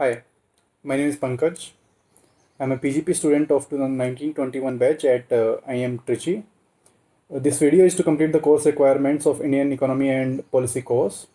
Hi, my name is Pankaj. I'm a PGP student of 2019-21 batch at IM Trichy. This video is to complete the course requirements of Indian Economy and Policy course.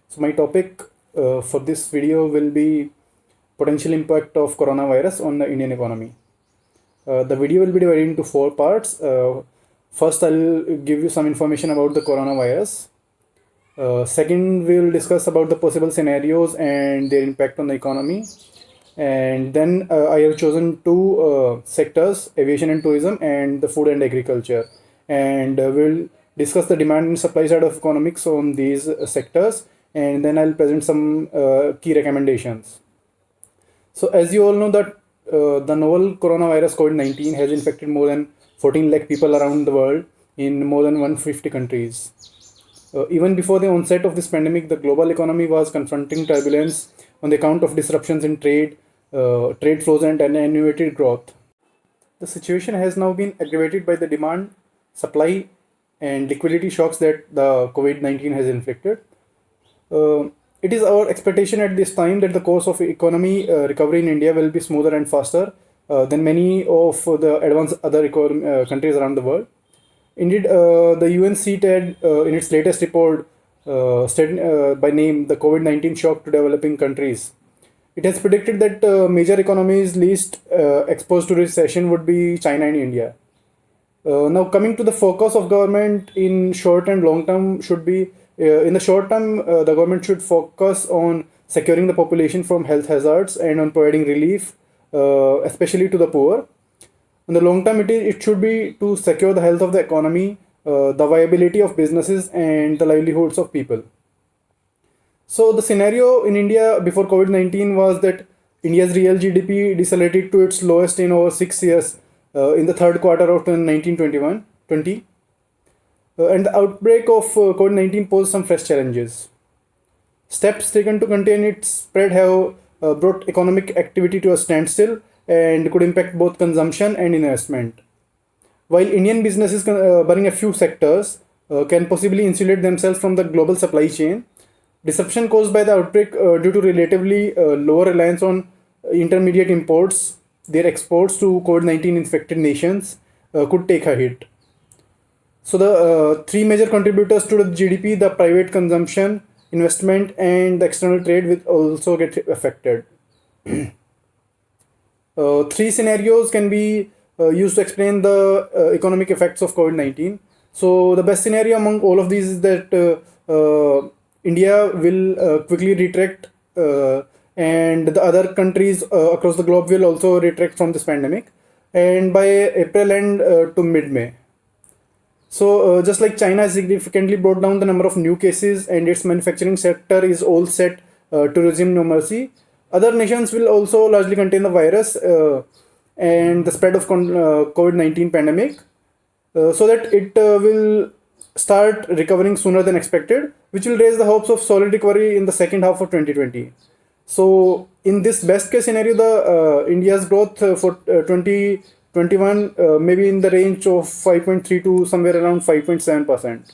So my topic for this video will be potential impact of coronavirus on the Indian economy. The video will be divided into four parts. First, I'll give you some information about the coronavirus. Second, we will discuss about the possible scenarios and their impact on the economy. And then I have chosen two sectors, aviation and tourism, and the food and agriculture. And we'll discuss the demand and supply side of economics on these sectors. And then I'll present some key recommendations. So as you all know that the novel coronavirus COVID-19 has infected more than 14 lakh people around the world in more than 150 countries. Even before the onset of this pandemic, the global economy was confronting turbulence on the account of disruptions in trade flows, and uninhibited growth. The situation has now been aggravated by the demand, supply, and liquidity shocks that the COVID-19 has inflicted. It is our expectation at this time that the course of economy recovery in India will be smoother and faster than many of the advanced other countries around the world. Indeed, the UNCTAD in its latest report by name the COVID-19 shock to developing countries. It has predicted that major economies least exposed to recession would be China and India. Now coming to the focus of government in short and long term should be in the short term the government should focus on securing the population from health hazards and on providing relief especially to the poor. In the long term, it should be to secure the health of the economy, the viability of businesses, and the livelihoods of people. So the scenario in India before COVID-19 was that India's real GDP decelerated to its lowest in over 6 years in the third quarter of 2019-20, and the outbreak of COVID-19 posed some fresh challenges. Steps taken to contain its spread have brought economic activity to a standstill and could impact both consumption and investment. While Indian businesses, barring a few sectors, can possibly insulate themselves from the global supply chain, disruption caused by the outbreak due to relatively lower reliance on intermediate imports, their exports to COVID-19 infected nations could take a hit. So the three major contributors to the GDP, the private consumption, investment, and the external trade, will also get affected. Three scenarios can be used to explain the economic effects of COVID-19. So the best scenario among all of these is that India will quickly retract and the other countries across the globe will also retract from this pandemic, and by April end to mid-May. So just like China has significantly brought down the number of new cases and its manufacturing sector is all set to resume normalcy, other nations will also largely contain the virus and the spread of COVID-19 pandemic so that it will start recovering sooner than expected, which will raise the hopes of solid recovery in the second half of 2020. So in this best case scenario, the India's growth for 2021 may be in the range of 5.3 to somewhere around 5.7%.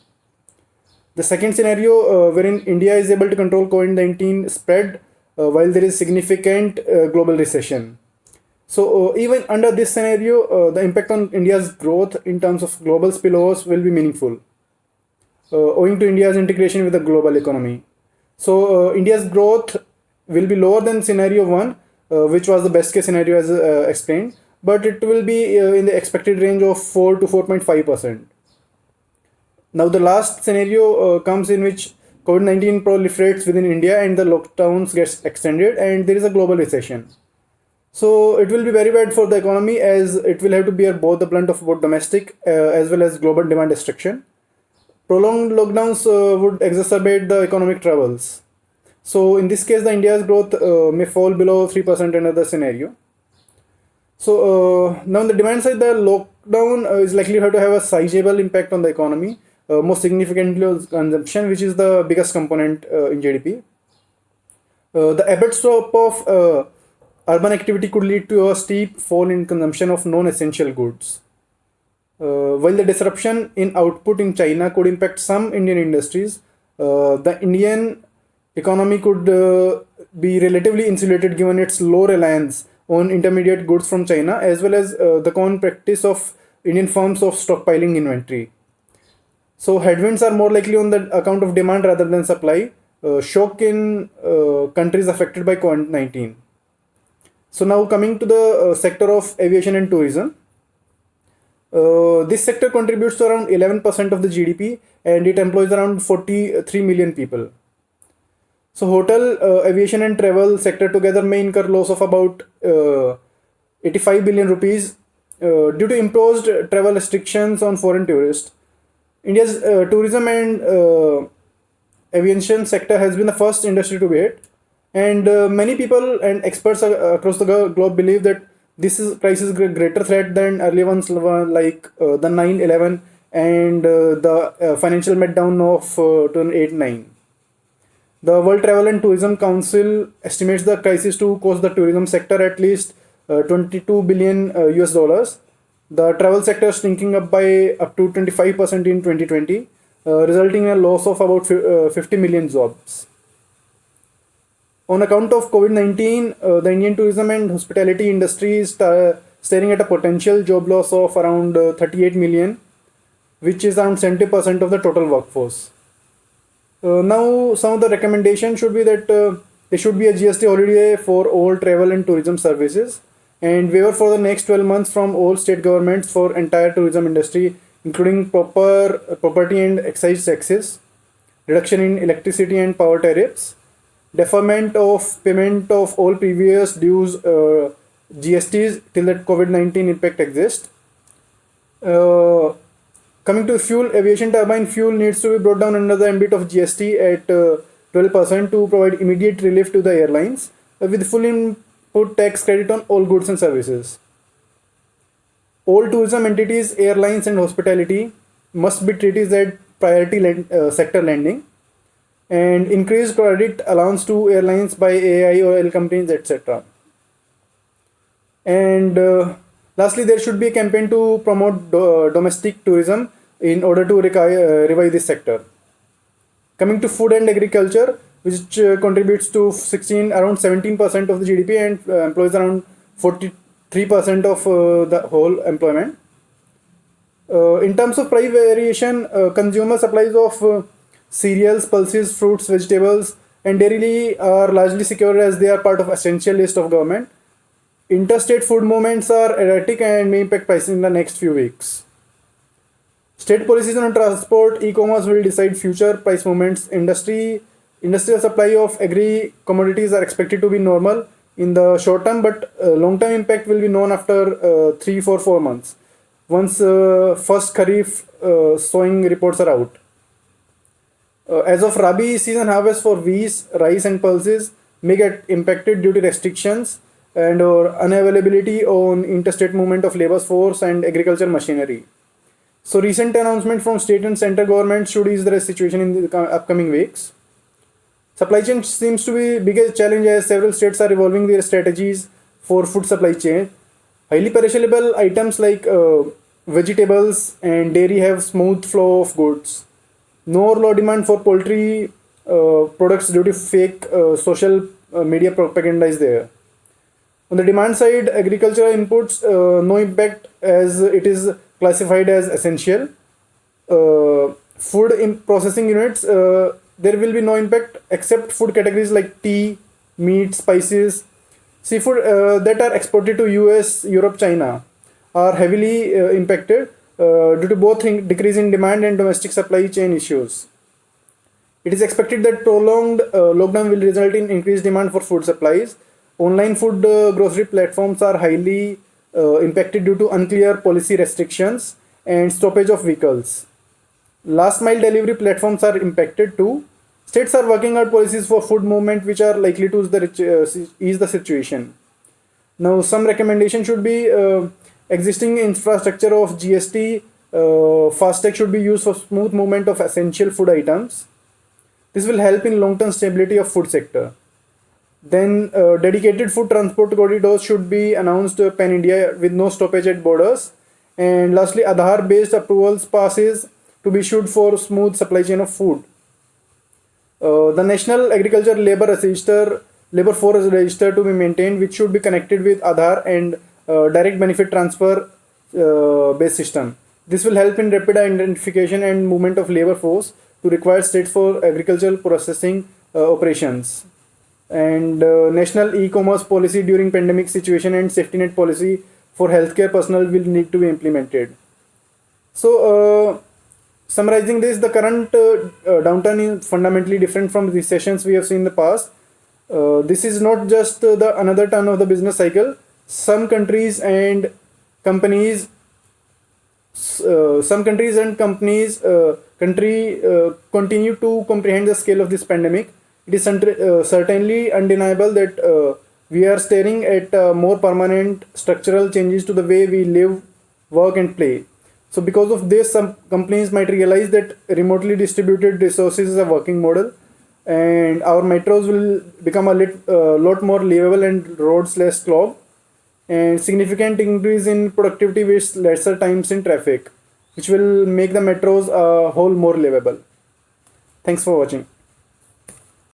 The second scenario wherein India is able to control COVID-19 spread while there is significant global recession. So even under this scenario, the impact on India's growth in terms of global spillovers will be meaningful, owing to India's integration with the global economy. So India's growth will be lower than scenario 1, which was the best case scenario as explained, but it will be in the expected range of 4 to 4.5%. Now the last scenario comes in which COVID-19 proliferates within India and the lockdowns gets extended and there is a global recession. So it will be very bad for the economy as it will have to bear both the brunt of both domestic as well as global demand destruction. Prolonged lockdowns would exacerbate the economic troubles. So in this case, the India's growth may fall below 3% in another scenario. So now on the demand side, the lockdown is likely to have a sizable impact on the economy. Most significantly consumption, which is the biggest component in GDP. The abrupt stop of urban activity could lead to a steep fall in consumption of non-essential goods. While the disruption in output in China could impact some Indian industries, the Indian economy could be relatively insulated given its low reliance on intermediate goods from China, as well as the common practice of Indian firms of stockpiling inventory. So headwinds are more likely on the account of demand rather than supply. Shock in countries affected by COVID-19. So now coming to the sector of aviation and tourism. This sector contributes to around 11% of the GDP and it employs around 43 million people. So hotel, aviation and travel sector together may incur loss of about 85 billion rupees due to imposed travel restrictions on foreign tourists. India's tourism and aviation sector has been the first industry to be hit, and many people and experts across the globe believe that this is crisis greater threat than earlier ones like the 9/11 and the financial meltdown of 2008-9. The World Travel and Tourism Council estimates the crisis to cost the tourism sector at least 22 billion US dollars. The travel sector shrinking up by up to 25% in 2020, resulting in a loss of about 50 million jobs. On account of COVID-19, the Indian tourism and hospitality industry is staring at a potential job loss of around 38 million, which is around 70% of the total workforce. Now, some of the recommendations should be that there should be a GST holiday for all travel and tourism services, and waiver for the next 12 months from all state governments for entire tourism industry, including proper property and excise taxes, reduction in electricity and power tariffs, deferment of payment of all previous dues GSTs till that COVID-19 impact exists. Coming to fuel, aviation turbine fuel needs to be brought down under the ambit of GST at 12% to provide immediate relief to the airlines with full input tax credit on all goods and services. All tourism entities, airlines and hospitality must be treated as priority sector lending, and increased credit allowance to airlines by AI or oil companies, etc. And lastly, there should be a campaign to promote domestic tourism in order to revive this sector. Coming to food and agriculture, which contributes to around 17% of the GDP and employs around 43% of the whole employment. In terms of price variation, consumer supplies of cereals, pulses, fruits, vegetables, and dairy are largely secure as they are part of essential list of government. Interstate food movements are erratic and may impact pricing in the next few weeks. State policies on transport, e-commerce will decide future price movements. Industrial supply of agri commodities are expected to be normal in the short term, but long-term impact will be known after 3-4 months, once first Kharif sowing reports are out. As of Rabi season, harvest for wheat, rice and pulses may get impacted due to restrictions and or unavailability on interstate movement of labor force and agriculture machinery. So recent announcement from state and central government should ease the situation in the upcoming weeks. Supply chain seems to be biggest challenge as several states are evolving their strategies for food supply chain. Highly perishable items like vegetables and dairy have smooth flow of goods. No or low demand for poultry products due to fake social media propaganda is there. On the demand side, agricultural inputs no impact as it is classified as essential. Food in processing units, there will be no impact except food categories like tea, meat, spices, seafood that are exported to US, Europe, China are heavily impacted due to both decrease in demand and domestic supply chain issues. It is expected that prolonged lockdown will result in increased demand for food supplies. Online food grocery platforms are highly impacted due to unclear policy restrictions and stoppage of vehicles. Last mile delivery platforms are impacted too. States are working out policies for food movement which are likely to ease the situation. Now, some recommendation should be existing infrastructure of GST, FASTag should be used for smooth movement of essential food items. This will help in long-term stability of food sector. Then dedicated food transport corridors should be announced pan-India with no stoppage at borders. And lastly, Aadhaar-based approvals passes to be issued for smooth supply chain of food. The National Agriculture Labor Force Register to be maintained, which should be connected with Aadhaar and direct benefit transfer based system. This will help in rapid identification and movement of labor force to required states for agricultural processing operations. And national e-commerce policy during pandemic situation and safety net policy for healthcare personnel will need to be implemented. So, summarizing this, the current downturn is fundamentally different from recessions we have seen in the past. This is not just the another turn of the business cycle. Some countries and companies, continue to comprehend the scale of this pandemic. It is certainly undeniable that we are staring at more permanent structural changes to the way we live, work, and play. So, because of this, some companies might realize that remotely distributed resources is a working model, and our metros will become a lot more livable and roads less clogged, and significant increase in productivity with lesser times in traffic, which will make the metros a whole more livable. Thanks for watching.